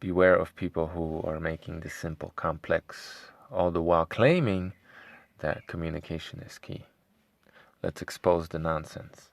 beware of people who are making this simple complex, all the while claiming that communication is key. Let's expose the nonsense.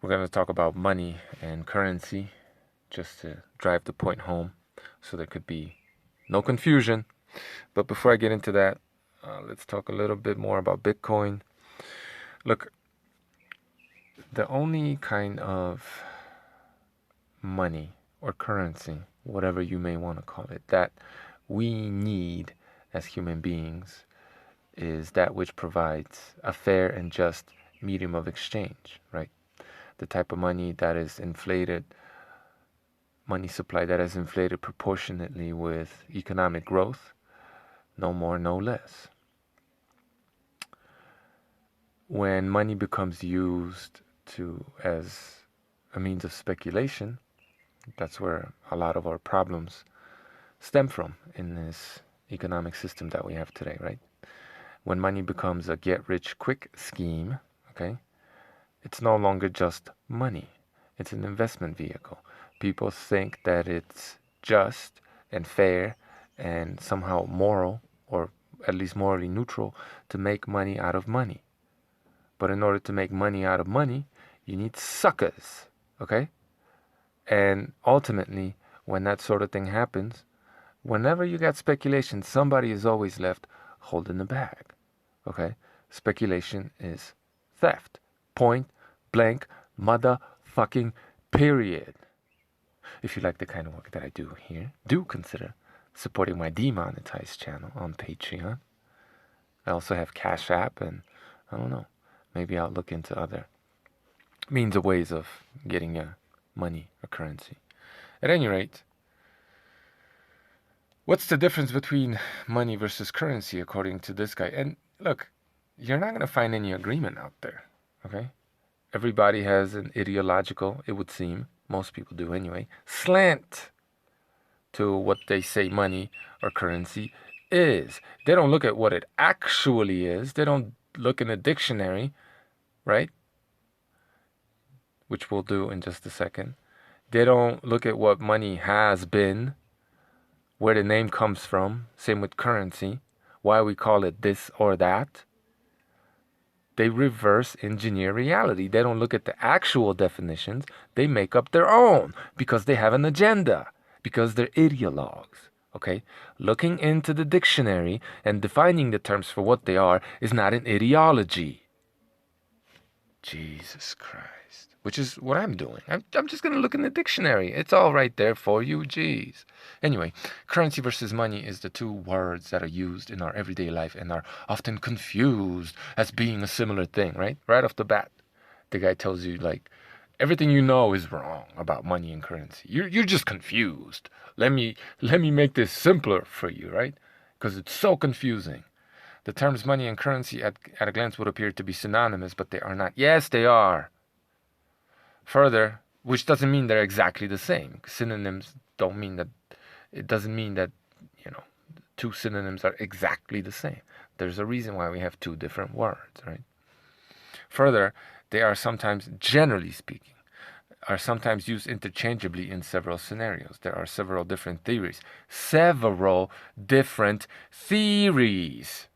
We're going to talk about money and currency just to drive the point home so there could be no confusion. But before I get into that, let's talk a little bit more about Bitcoin. Look, the only kind of money or currency, whatever you may want to call it, that we need as human beings is that which provides a fair and just medium of exchange, right? The type of money that is inflated, money supply that is inflated proportionately with economic growth, no more, no less. When money becomes used as a means of speculation, that's where a lot of our problems stem from in this economic system that we have today, right? When money becomes a get-rich-quick scheme, okay, it's no longer just money. It's an investment vehicle. People think that it's just and fair and somehow moral, or at least morally neutral, to make money out of money. But in order to make money out of money, you need suckers, okay? And ultimately, when that sort of thing happens, whenever you got speculation, somebody is always left holding the bag, okay? Speculation is theft. Point blank motherfucking period. If you like the kind of work that I do here, do consider supporting my demonetized channel on Patreon. I also have Cash App, and I don't know, maybe I'll look into other means of ways of getting money or currency. At any rate, what's the difference between money versus currency according to this guy? And look, you're not going to find any agreement out there, okay? Everybody has an ideological, it would seem, most people do anyway, slant to what they say money or currency is. They don't look at what it actually is. They don't look in a dictionary, right? Which we'll do in just a second. They don't look at what money has been, where the name comes from. Same with currency, why we call it this or that. They reverse engineer reality. They don't look at the actual definitions. They make up their own because they have an agenda, because they're ideologues. Okay? Looking into the dictionary and defining the terms for what they are is not an ideology. Jesus Christ. Which is what I'm doing. I'm just going to look in the dictionary. It's all right there for you. Jeez. Anyway, currency versus money is the two words that are used in our everyday life and are often confused as being a similar thing, right? Right off the bat, the guy tells you, like, everything you know is wrong about money and currency. You're just confused. Let me make this simpler for you, right? Because it's so confusing. The terms money and currency at a glance would appear to be synonymous, but they are not. Yes, they are. Further, which doesn't mean they're exactly the same. Synonyms don't mean that, it doesn't mean that, two synonyms are exactly the same. There's a reason why we have two different words, right? Further, they are sometimes, generally speaking, are sometimes used interchangeably in several scenarios. There are several different theories. Several different theories.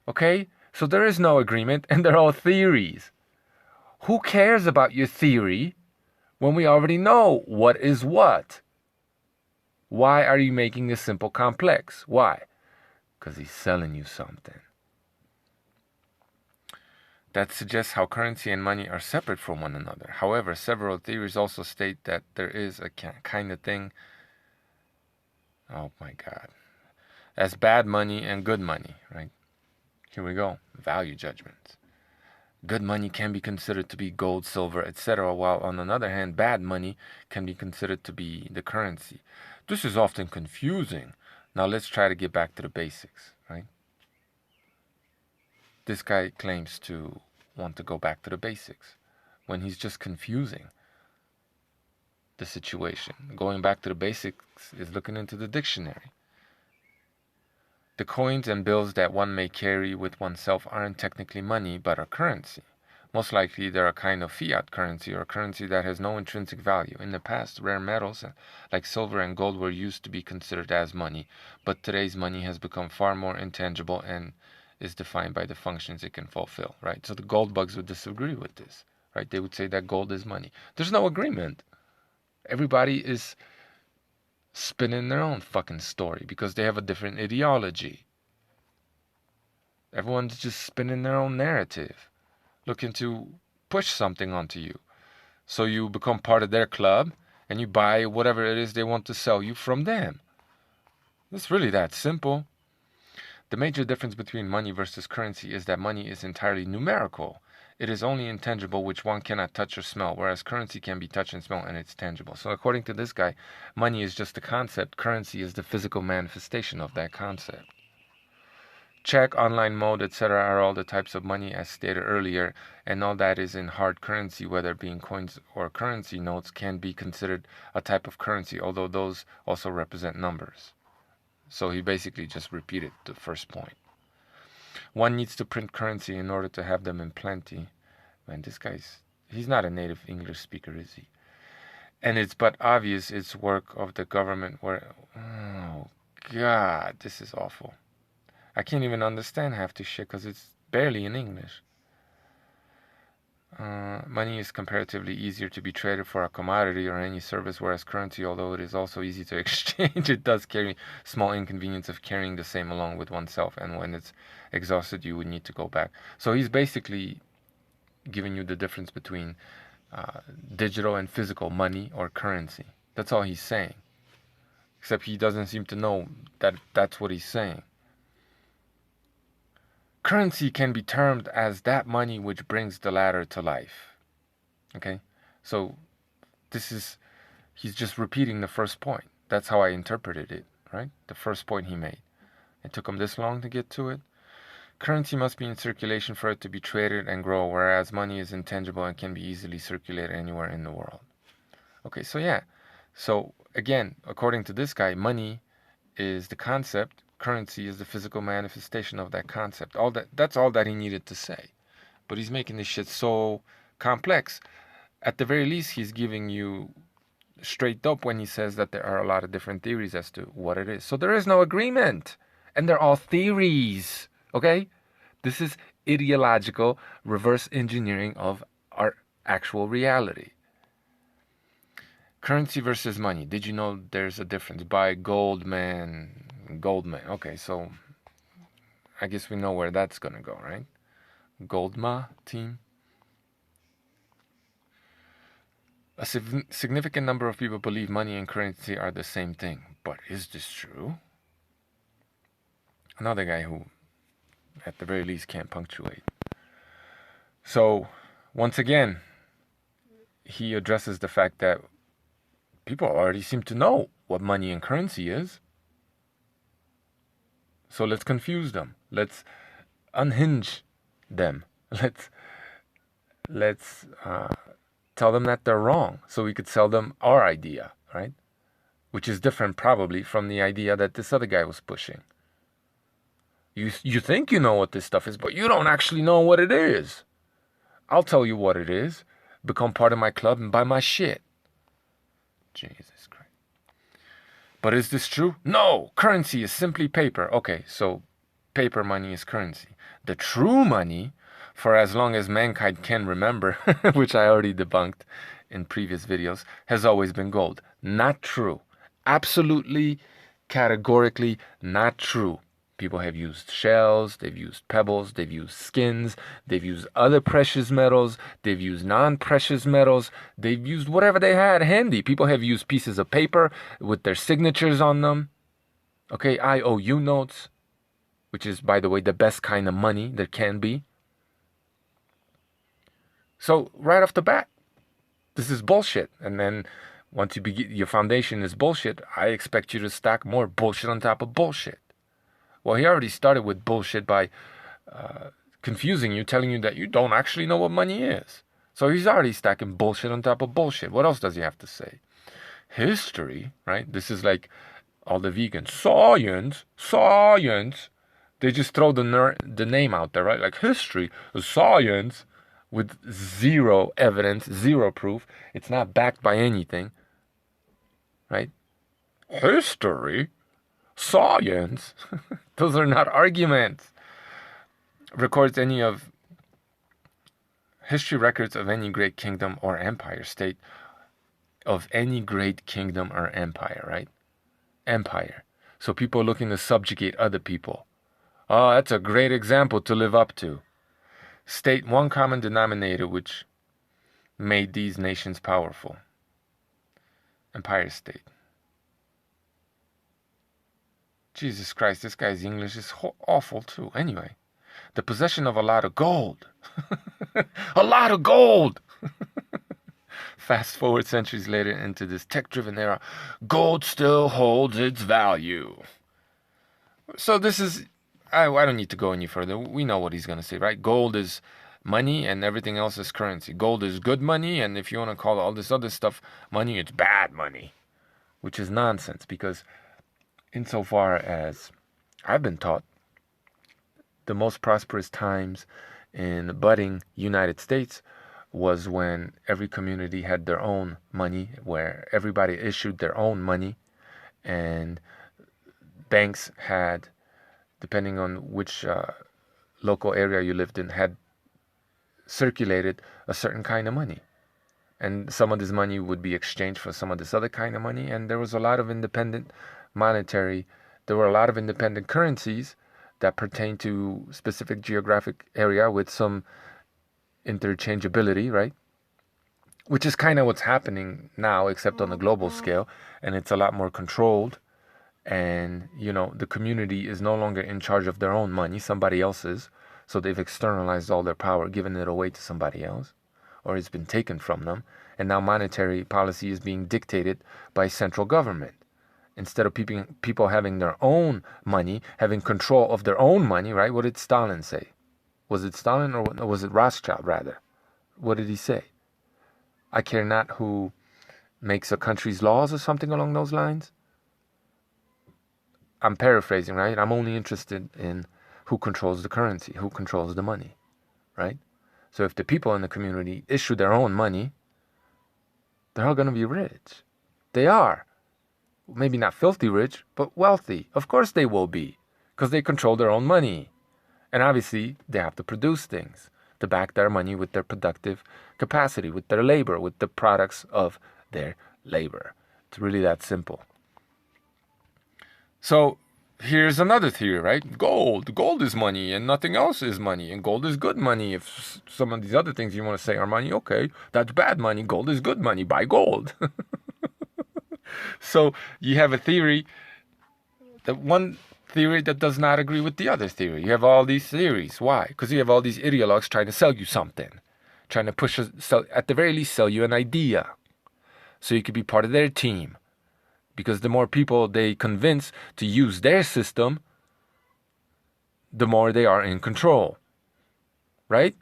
Okay? So there is no agreement, and they're all theories. Who cares about your theory when we already know what is what? Why are you making this simple complex? Why? Because he's selling you something. That suggests how currency and money are separate from one another. However, several theories also state that there is a kind of thing, oh my God, as bad money and good money, right? Here we go. Value judgments. Good money can be considered to be gold, silver, etc., while on the other hand, bad money can be considered to be the currency. This is often confusing. Now let's try to get back to the basics, right? This guy claims to want to go back to the basics when he's just confusing the situation. Going back to the basics is looking into the dictionary. The coins and bills that one may carry with oneself aren't technically money, but are currency. Most likely they're a kind of fiat currency or currency that has no intrinsic value. In the past, rare metals like silver and gold were used to be considered as money, but today's money has become far more intangible and is defined by the functions it can fulfill, right? So the gold bugs would disagree with this, right? They would say that gold is money. There's no agreement. Everybody is spinning their own fucking story because they have a different ideology. Everyone's just spinning their own narrative, looking to push something onto you. So you become part of their club and you buy whatever it is they want to sell you from them. It's really that simple. The major difference between money versus currency is that money is entirely numerical. It is only intangible, which one cannot touch or smell, whereas currency can be touched and smelled and it's tangible. So according to this guy, money is just a concept. Currency is the physical manifestation of that concept. Check, online mode, etc. are all the types of money as stated earlier, and all that is in hard currency, whether being coins or currency notes, can be considered a type of currency, although those also represent numbers. So he basically just repeated the first point. One needs to print currency in order to have them in plenty. Man, he's not a native English speaker, is he? And it's but obvious it's work of the government where, oh God, this is awful. I can't even understand half this shit because it's barely in English. Money is comparatively easier to be traded for a commodity or any service, whereas currency, although it is also easy to exchange, it does carry small inconvenience of carrying the same along with oneself, and when it's exhausted, you would need to go back. So he's basically giving you the difference between digital and physical money or currency. That's all he's saying. Except he doesn't seem to know that that's what he's saying. Currency can be termed as that money which brings the latter to life. Okay? So he's just repeating the first point. That's how I interpreted it, right? The first point he made. It took him this long to get to it. Currency must be in circulation for it to be traded and grow, whereas money is intangible and can be easily circulated anywhere in the world. Okay, so yeah. So again, according to this guy, money is the concept. Currency is the physical manifestation of that concept. That's all that he needed to say. But he's making this shit so complex. At the very least, he's giving you straight up when he says that there are a lot of different theories as to what it is. So there is no agreement. And they're all theories. Okay? This is ideological reverse engineering of our actual reality. Currency versus money. Did you know there's a difference? By Goldman. Okay, so I guess we know where that's gonna go, right? Goldman Team. A significant number of people believe money and currency are the same thing. But is this true? Another guy who, at the very least, can't punctuate. So, once again, he addresses the fact that people already seem to know what money and currency is. So let's confuse them. Let's unhinge them. Let's tell them that they're wrong, so we could sell them our idea, right? Which is different probably from the idea that this other guy was pushing. You think you know what this stuff is, but you don't actually know what it is. I'll tell you what it is. Become part of my club and buy my shit. Jesus Christ. But is this true? No! Currency is simply paper. Okay, so paper money is currency. The true money, for as long as mankind can remember, which I already debunked in previous videos, has always been gold. Not true. Absolutely, categorically not true. People have used shells, they've used pebbles, they've used skins, they've used other precious metals, they've used non-precious metals, they've used whatever they had handy. People have used pieces of paper with their signatures on them. Okay, IOU notes, which is, by the way, the best kind of money there can be. So, right off the bat, this is bullshit. And then, once you begin, your foundation is bullshit, I expect you to stack more bullshit on top of bullshit. Well, he already started with bullshit by confusing you, telling you that you don't actually know what money is. So he's already stacking bullshit on top of bullshit. What else does he have to say? History, right? This is like all the vegans. Science. They just throw the name out there, right? Like history, science. with zero evidence, zero proof. It's not backed by anything, right? History, science, those are not arguments. Records any of history records of any great kingdom or empire state, of any great kingdom or empire, right? Empire. So people looking to subjugate other people. Oh, that's a great example to live up to. State one common denominator which made these nations powerful. Empire state. Jesus Christ, this guy's English is awful too. Anyway, the possession of a lot of gold. A lot of gold! Fast forward centuries later into this tech-driven era, gold still holds its value. So this is, I don't need to go any further. We know what he's going to say, right? Gold is money and everything else is currency. Gold is good money, and if you want to call all this other stuff money, it's bad money, which is nonsense, because insofar as I've been taught, the most prosperous times in the budding United States was when every community had their own money, where everybody issued their own money, and banks had, depending on which local area you lived in, had circulated a certain kind of money. And some of this money would be exchanged for some of this other kind of money, and there was a lot of independent there were a lot of independent currencies that pertain to specific geographic area with some interchangeability, right? Which is kind of what's happening now, except on the global scale, and it's a lot more controlled. And, the community is no longer in charge of their own money, somebody else's. So they've externalized all their power, given it away to somebody else, or it's been taken from them. And now monetary policy is being dictated by central government. Instead of people having their own money, having control of their own money, right? What did Stalin say? Was it Stalin or was it Rothschild, rather? What did he say? I care not who makes a country's laws, or something along those lines. I'm paraphrasing, right? I'm only interested in who controls the currency, who controls the money, right? So if the people in the community issue their own money, they're all going to be rich. They are. Maybe not filthy rich, but wealthy. Of course they will be, because they control their own money. And obviously, they have to produce things to back their money with their productive capacity, with their labor, with the products of their labor. It's really that simple. So here's another theory, right? Gold is money, and nothing else is money, and gold is good money. If some of these other things you want to say are money, okay, that's bad money. Gold is good money. Buy gold. So you have a theory, one theory that does not agree with the other theory. You have all these theories. Why? Because you have all these ideologues trying to sell you something, trying to at the very least sell you an idea, so you could be part of their team. Because the more people they convince to use their system, the more they are in control, right?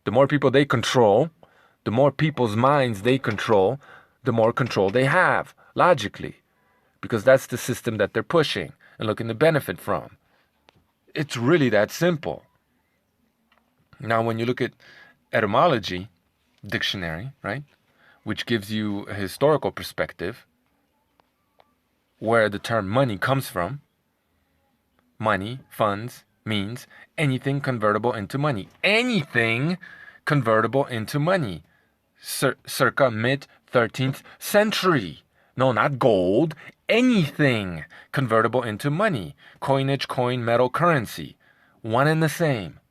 The more people they control, the more people's minds they control, the more control they have, logically. Because that's the system that they're pushing and looking to benefit from. It's really that simple. Now, when you look at etymology, dictionary, right, which gives you a historical perspective, where the term money comes from, money, funds, means anything convertible into money. Anything convertible into money. Circa mid-13th century. No, not gold. Anything convertible into money. Coinage, coin, metal, currency. One and the same.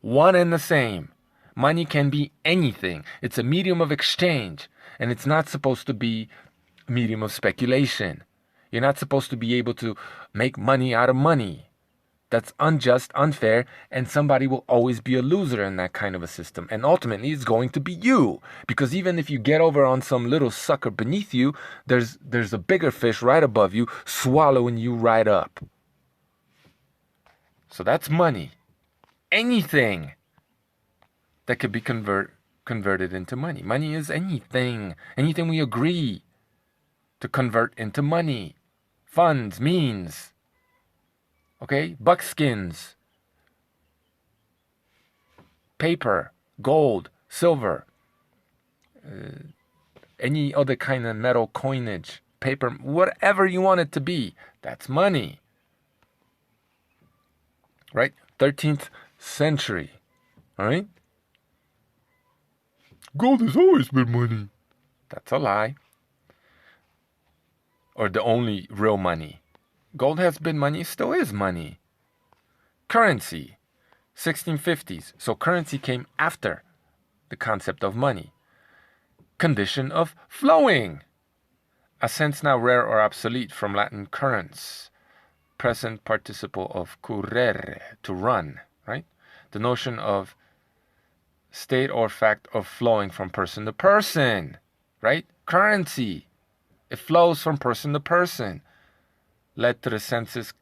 One and the same. Money can be anything. It's a medium of exchange. And it's not supposed to be a medium of speculation. You're not supposed to be able to make money out of money. That's unjust, unfair, and somebody will always be a loser in that kind of a system. And ultimately, it's going to be you. Because even if you get over on some little sucker beneath you, there's a bigger fish right above you, swallowing you right up. So that's money. Anything that could be converted into money. Money is anything. Anything we agree to convert into money. Funds, means, okay, buckskins, paper, gold, silver, any other kind of metal coinage, paper, whatever you want it to be, that's money. Right? 13th century. All right? Gold has always been money. That's a lie. Or the only real money. Gold has been money, still is money. Currency, 1650s. So currency came after the concept of money. Condition of flowing. A sense now rare or obsolete from Latin currens. Present participle of currere, to run, right? The notion of state or fact of flowing from person to person, right? Currency. It flows from person to person. Led to the sense's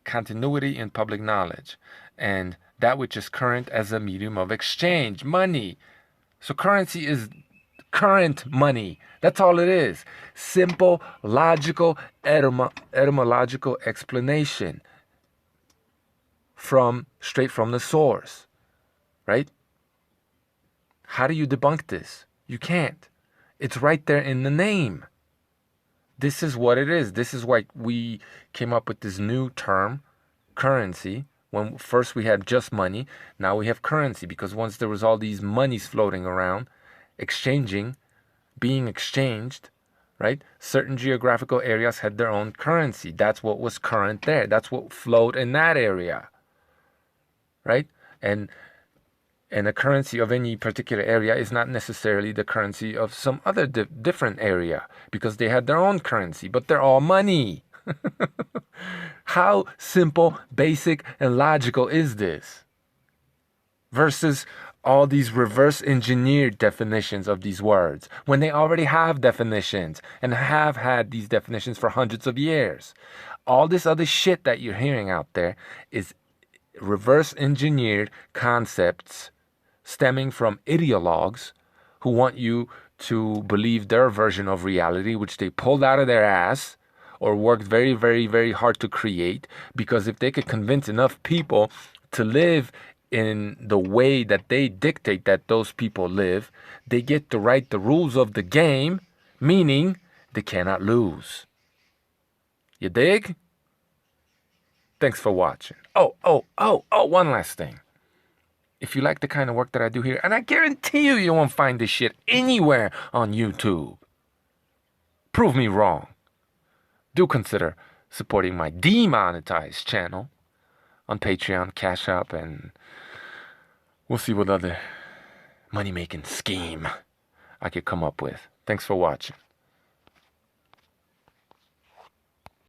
continuity in public knowledge, and that which is current as a medium of exchange, money. So currency is current money. That's all it is. Simple, logical, etymological explanation straight from the source, right? How do you debunk this? You can't. It's right there in the name. This is what it is. This is why we came up with this new term, currency. When first we had just money, now we have currency, because once there was all these monies floating around, being exchanged, right? Certain geographical areas had their own currency. That's what was current there. That's what flowed in that area, right? And a currency of any particular area is not necessarily the currency of some other different area, because they had their own currency, but they're all money. How simple, basic, and logical is this? Versus all these reverse engineered definitions of these words, when they already have definitions and have had these definitions for hundreds of years. All this other shit that you're hearing out there is reverse engineered concepts stemming from ideologues who want you to believe their version of reality, which they pulled out of their ass or worked very, very, very hard to create. Because if they could convince enough people to live in the way that they dictate that those people live, they get to write the rules of the game, meaning they cannot lose. You dig? Thanks for watching. Oh, one last thing. If you like the kind of work that I do here, and I guarantee you won't find this shit anywhere on YouTube, prove me wrong. Do consider supporting my demonetized channel on Patreon, Cash App, and we'll see what other money-making scheme I could come up with. Thanks for watching.